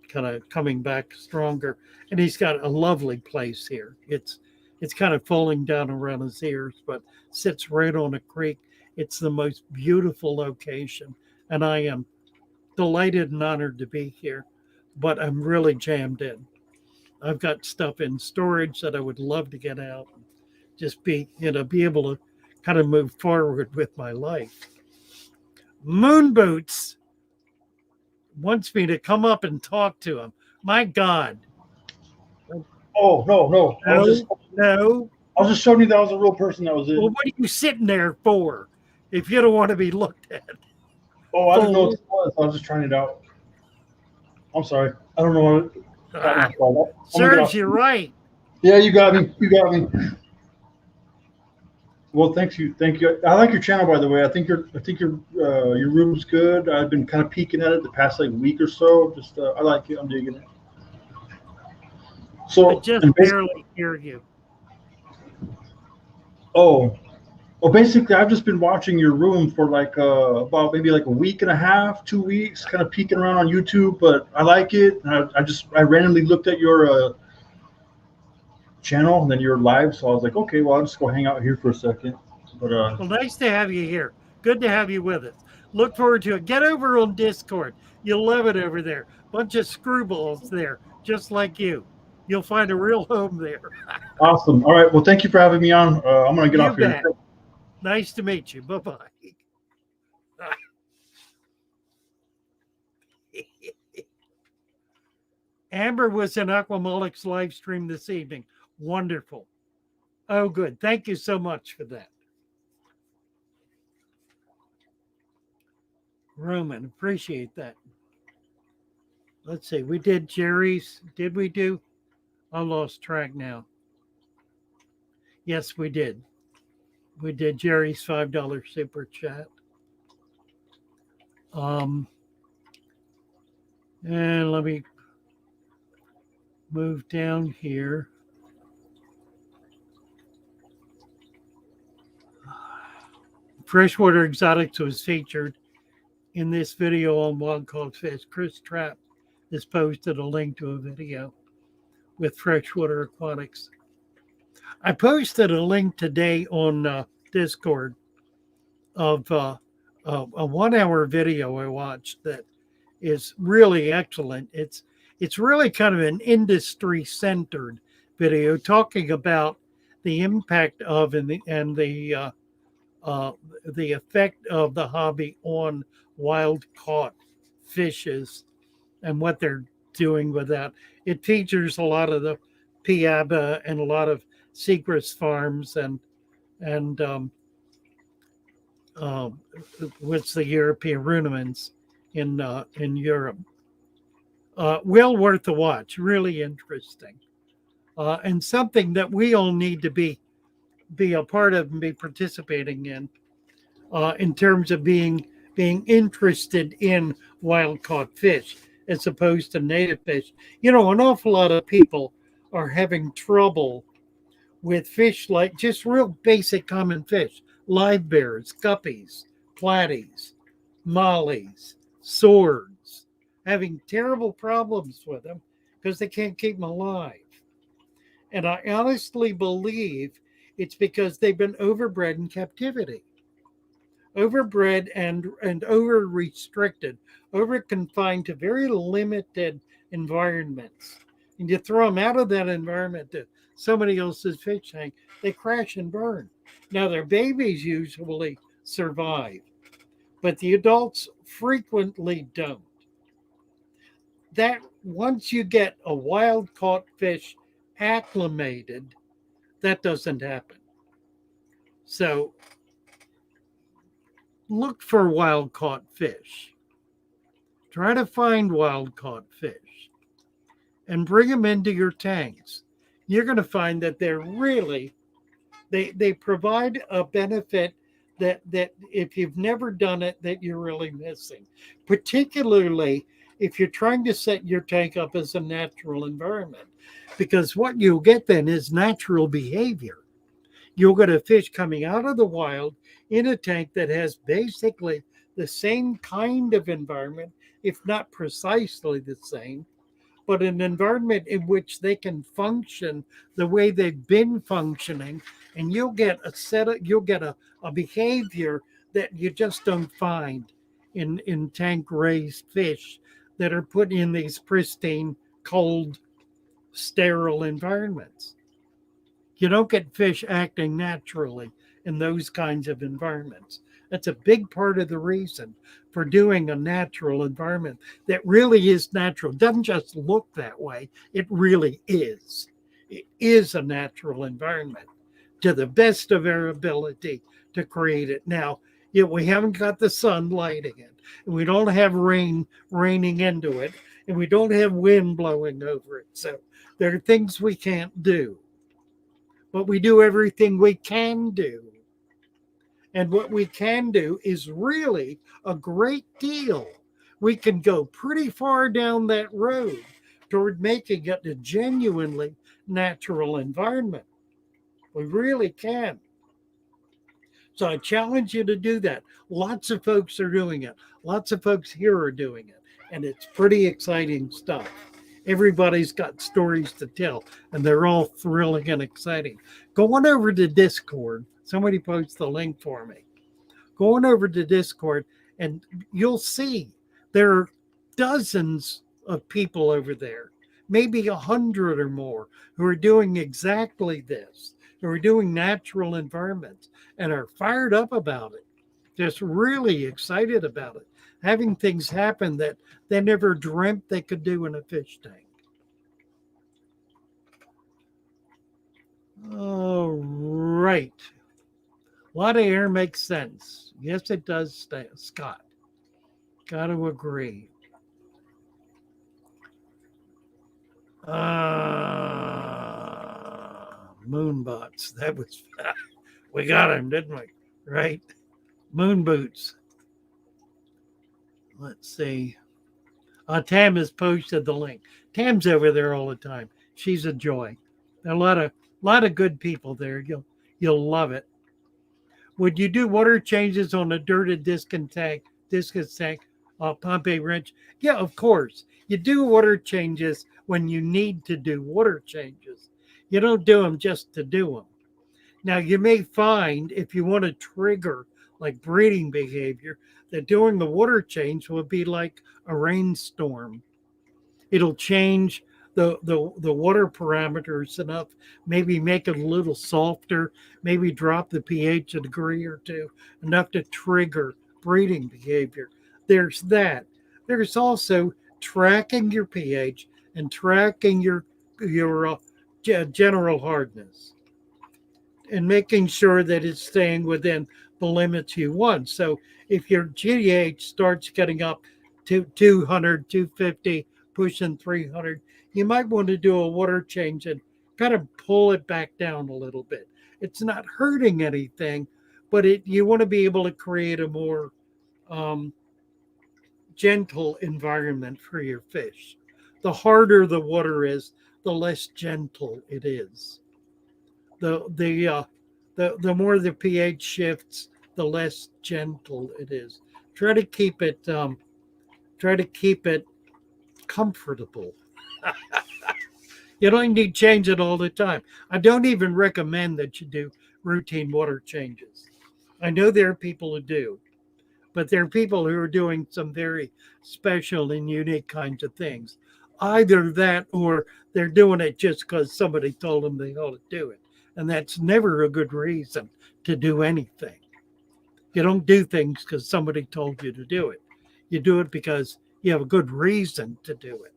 kind of coming back stronger. And he's got a lovely place here. It's kind of falling down around his ears, but sits right on a creek. It's the most beautiful location. And I am delighted and honored to be here, but I'm really jammed in. I've got stuff in storage that I would love to get out and just be able to kind of move forward with my life. Moon Boots wants me to come up and talk to him. My God. Oh, no. No. I was just showing you that was a real person that was in. Well, what are you sitting there for if you don't want to be looked at? Oh, I didn't know what it was. I was just trying it out. I'm sorry. I don't know what Serves you right. Yeah, you got me. Well, thank you. I like your channel, by the way. I think your room's good. I've been kind of peeking at it the past week or so. Just I like it. I'm digging it. So I just barely hear you. Oh, basically, I've just been watching your room for about maybe a week and a half, 2 weeks, kind of peeking around on YouTube. But I like it. I randomly looked at your channel and then you're live, so I was like, okay, well, I'll just go hang out here for a second. But well, nice to have you here. Good to have you with us. Look forward to it. Get over on Discord. You'll love it over there. Bunch of screwballs there, just like you. You'll find a real home there. Awesome. All right. Well, thank you for having me on. I'm going to get off here. Nice to meet you. Bye-bye. Amber was in Aquamolic's live stream this evening. Wonderful. Oh, good. Thank you so much for that. Roman, appreciate that. Let's see. We did Jerry's. Did we do? I lost track now. Yes, we did. We did Jerry's $5 super chat. And let me move down here. Freshwater Exotics was featured in this video on Wild Caught Fish. Chris Trapp has posted a link to a video with Freshwater Aquatics. I posted a link today on Discord of a 1 hour video I watched that is really excellent. It's really kind of an industry centered video talking about the impact of and the effect of the hobby on wild caught fishes and what they're doing with that. It features a lot of the Piaba and a lot of Segrest farms and what's the European Runimans in Europe. Well worth a watch. Really interesting, and something that we all need to be a part of and be participating in terms of being interested in wild caught fish as opposed to native fish. You know, an awful lot of people are having trouble with fish like just real basic common fish, live bears, guppies, platies, mollies, swords, having terrible problems with them because they can't keep them alive. And I honestly believe it's because they've been overbred in captivity. Overbred and over restricted, over confined to very limited environments. and you throw them out of that environment to somebody else's fish tank, they crash and burn. Now, their babies usually survive, but the adults frequently don't. That once you get a wild caught fish acclimated, that doesn't happen. So look for wild caught fish. Try to find wild caught fish and bring them into your tanks. You're going to find that they're really they provide a benefit that if you've never done it, that you're really missing. Particularly if you're trying to set your tank up as a natural environment, because what you'll get then is natural behavior. You'll get a fish coming out of the wild in a tank that has basically the same kind of environment, if not precisely the same, but an environment in which they can function the way they've been functioning, and you'll get a behavior that you just don't find in tank raised fish that are put in these pristine, cold, sterile environments. You don't get fish acting naturally in those kinds of environments. That's a big part of the reason for doing a natural environment that really is natural. It doesn't just look that way, it really is. It is a natural environment to the best of our ability to create it. Now, we haven't got the sun lighting it, and we don't have rain raining into it, and we don't have wind blowing over it. So there are things we can't do, but we do everything we can do. And what we can do is really a great deal. We can go pretty far down that road toward making it a genuinely natural environment. We really can. So I challenge you to do that. Lots of folks are doing it. Lots of folks here are doing it. And it's pretty exciting stuff. Everybody's got stories to tell, and they're all thrilling and exciting. Go on over to Discord. Somebody post the link for me. Go on over to Discord, and you'll see there are dozens of people over there, maybe 100 or more, who are doing exactly this, who are doing natural environments and are fired up about it, just really excited about it, having things happen that they never dreamt they could do in a fish tank. All right. A lot of air makes sense. Yes, it does, Scott. Got to agree. Moonbots. That was, we got him, didn't we? Right? Moon boots. Let's see. Tam has posted the link. Tam's over there all the time. She's a joy. There are a lot of good people there. You'll love it. Would you do water changes on a dirted discus tank, Pompeii wrench? Yeah, of course. You do water changes when you need to do water changes. You don't do them just to do them. Now, you may find if you want to trigger like breeding behavior, that doing the water change will be like a rainstorm. It'll change the water parameters enough, maybe make it a little softer, maybe drop the pH a degree or two, enough to trigger breeding behavior. There's that. There's also tracking your pH and tracking your general hardness and making sure that it's staying within the limits you want. So if your GH starts getting up to 200, 250, pushing 300, you might want to do a water change and kind of pull it back down a little bit. It's not hurting anything, but you want to be able to create a more gentle environment for your fish. The harder the water is, the less gentle it is. The more the pH shifts, the less gentle it is. Try to keep it comfortable. You don't need to change it all the time. I don't even recommend that you do routine water changes. I know there are people who do, but there are people who are doing some very special and unique kinds of things. either that or they're doing it just because somebody told them they ought to do it. And that's never a good reason to do anything. You don't do things because somebody told you to do it. You do it because you have a good reason to do it.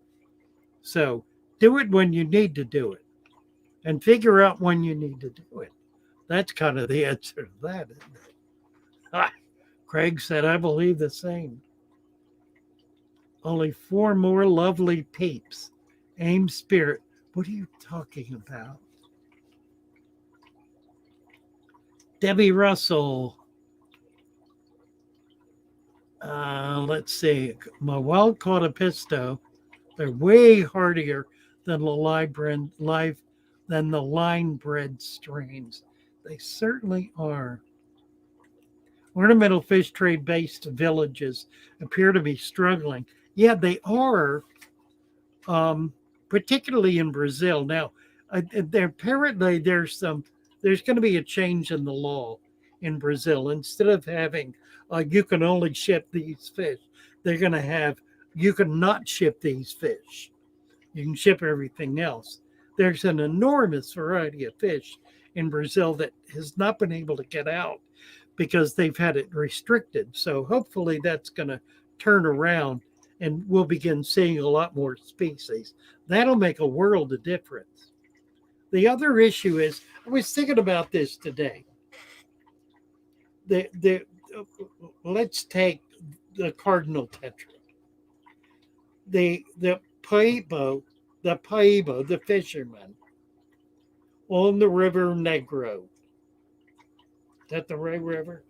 So do it when you need to do it and figure out when you need to do it. That's kind of the answer to that, isn't it? Ah, Craig said, I believe the same. Only 4 more lovely peeps. Aim spirit. What are you talking about? Debbie Russell. Let's see. My wild caught Episto. They're way hardier than the line bred strains. They certainly are. Ornamental fish trade based villages appear to be struggling. Yeah, they are, particularly in Brazil. Now, apparently there's going to be a change in the law in Brazil. Instead of having you can only ship these fish, they're going to have you can not ship these fish. You can ship everything else. There's an enormous variety of fish in Brazil that has not been able to get out because they've had it restricted. So hopefully that's going to turn around and we'll begin seeing a lot more species. That'll make a world of difference. The other issue is, I was thinking about this today. Let's take the cardinal tetra. The Paibo, the fisherman on the River Negro. Is that the right river?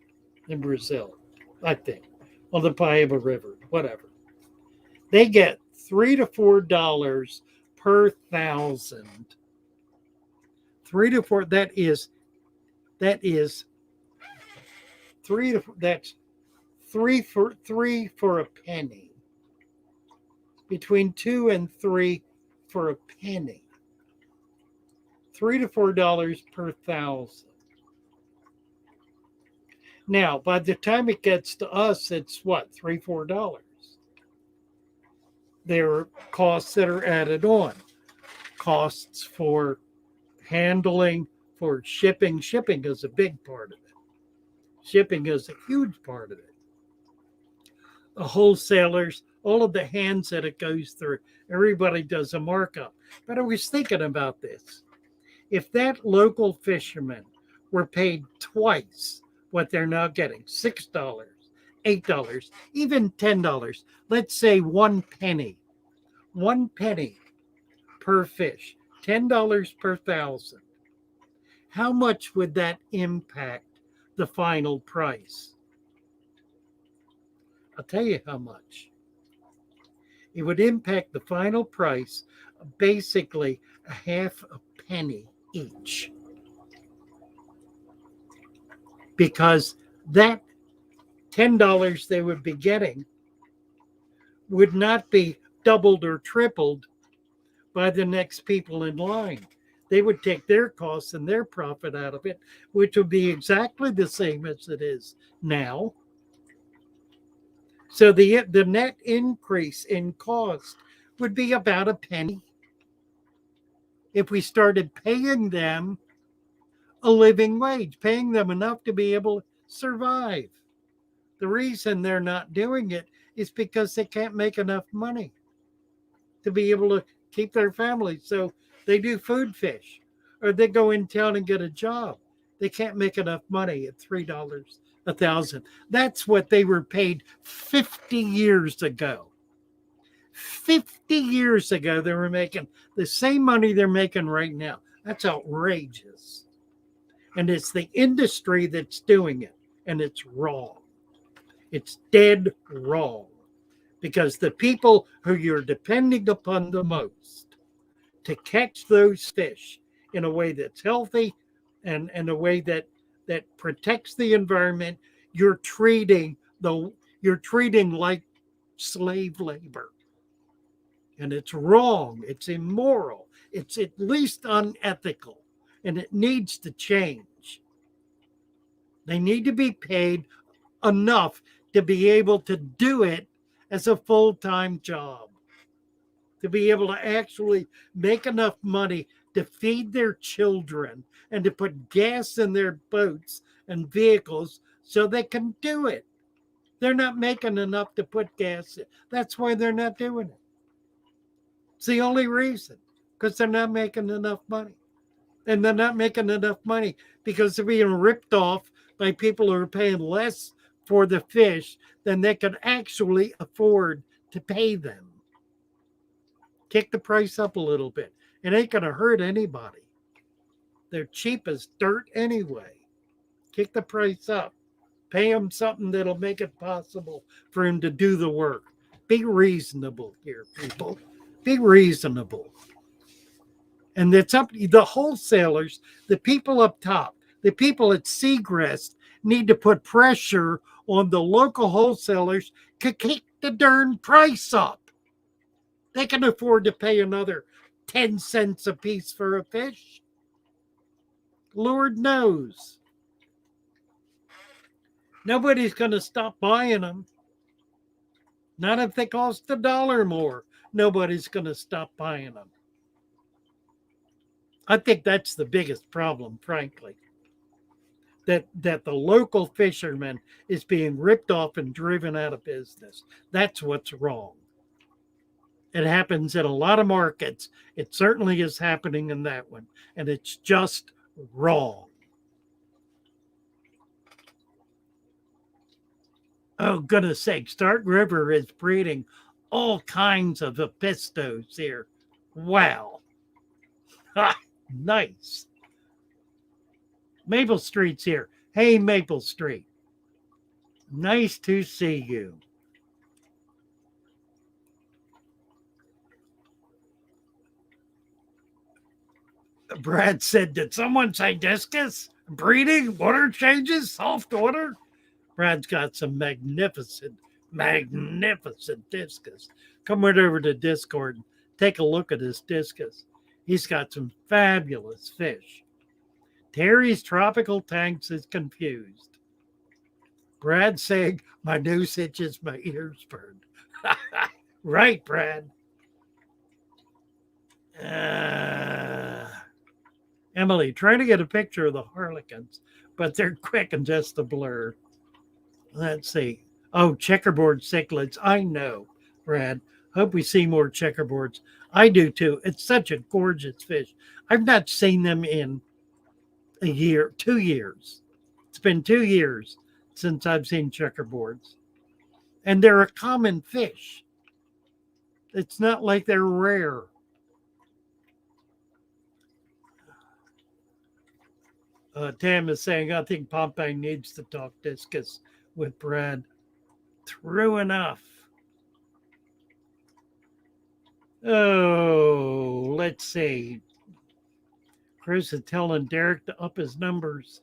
In Brazil, I think. On the Paiba River, whatever. They get $3 to $4 per thousand. 3 to 4, that is 3 to that's 3 for a penny. Between 2 and 3 for a penny. $3 to $4 per thousand. Now, by the time it gets to us, it's what, $3, $4? There are costs that are added on. Costs for handling, for shipping. Shipping is a big part of it. Shipping is a huge part of it. The wholesalers, all of the hands that it goes through, everybody does a markup. But I was thinking about this. If that local fisherman were paid twice what they're now getting, $6, $8, even $10, let's say 1 penny per fish, $10 per thousand. How much would that impact the final price? I'll tell you how much. It would impact the final price of basically a half a penny each. Because that $10 they would be getting would not be doubled or tripled by the next people in line. They would take their costs and their profit out of it, which would be exactly the same as it is now. So the net increase in cost would be about a penny if we started paying them a living wage, paying them enough to be able to survive. The reason they're not doing it is because they can't make enough money to be able to keep their families. So they do food fish or they go in town and get a job. They can't make enough money at $3 a thousand. That's what they were paid 50 years ago. 50 years ago, they were making the same money they're making right now. That's outrageous. And it's the industry that's doing it. And it's wrong. It's dead wrong. Because the people who you're depending upon the most to catch those fish in a way that's healthy and in a way that protects the environment, you're treating like slave labor. And it's wrong. It's immoral. It's at least unethical. And it needs to change. They need to be paid enough to be able to do it as a full-time job. to be able to actually make enough money to feed their children and to put gas in their boats and vehicles so they can do it. They're not making enough to put gas in. That's why they're not doing it. It's the only reason, because they're not making enough money. And they're not making enough money because they're being ripped off by people who are paying less for the fish than they can actually afford to pay them. Kick the price up a little bit. It ain't going to hurt anybody. They're cheap as dirt anyway. Kick the price up. Pay them something that'll make it possible for him to do the work. Be reasonable here, people. Be reasonable. And it's up to the wholesalers, the people up top, the people at Seagrass need to put pressure on the local wholesalers to kick the darn price up. They can afford to pay another 10 cents a piece for a fish. Lord knows. Nobody's going to stop buying them. Not if they cost $1 more. Nobody's going to stop buying them. I think that's the biggest problem, frankly. That the local fisherman is being ripped off and driven out of business. That's what's wrong. It happens in a lot of markets. It certainly is happening in that one. And it's just wrong. Oh, goodness sake. Stark River is breeding all kinds of apistos here. Wow. Ha, nice. Maple Street's here. Hey, Maple Street. Nice to see you. Brad said, did someone say discus? Breeding? Water changes? Soft water? Brad's got some magnificent discus. Come right over to Discord and take a look at his discus. He's got some fabulous fish. Terry's Tropical Tanks is confused. Brad saying, my nose itches, my ears burn. Right, Brad. Emily, trying to get a picture of the harlequins, but they're quick and just a blur. Let's see. Oh, checkerboard cichlids. I know, Brad. Hope we see more checkerboards. I do too. It's such a gorgeous fish. I've not seen them in a year, 2 years. It's been 2 years since I've seen checkerboards. And they're a common fish. It's not like they're rare. Tam is saying, I think Pompey needs to talk discus with Brad. True enough. Oh, let's see. Chris is telling Derek to up his numbers.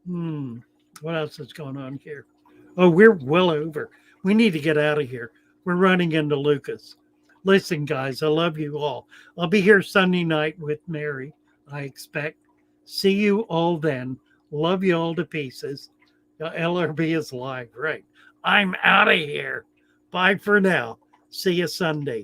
What else is going on here? Oh, we're well over. We need to get out of here. We're running into Lucas. Listen, guys, I love you all. I'll be here Sunday night with Mary, I expect. See you all then. Love you all to pieces. LRB is live, right? I'm out of here. Bye for now. See you Sunday.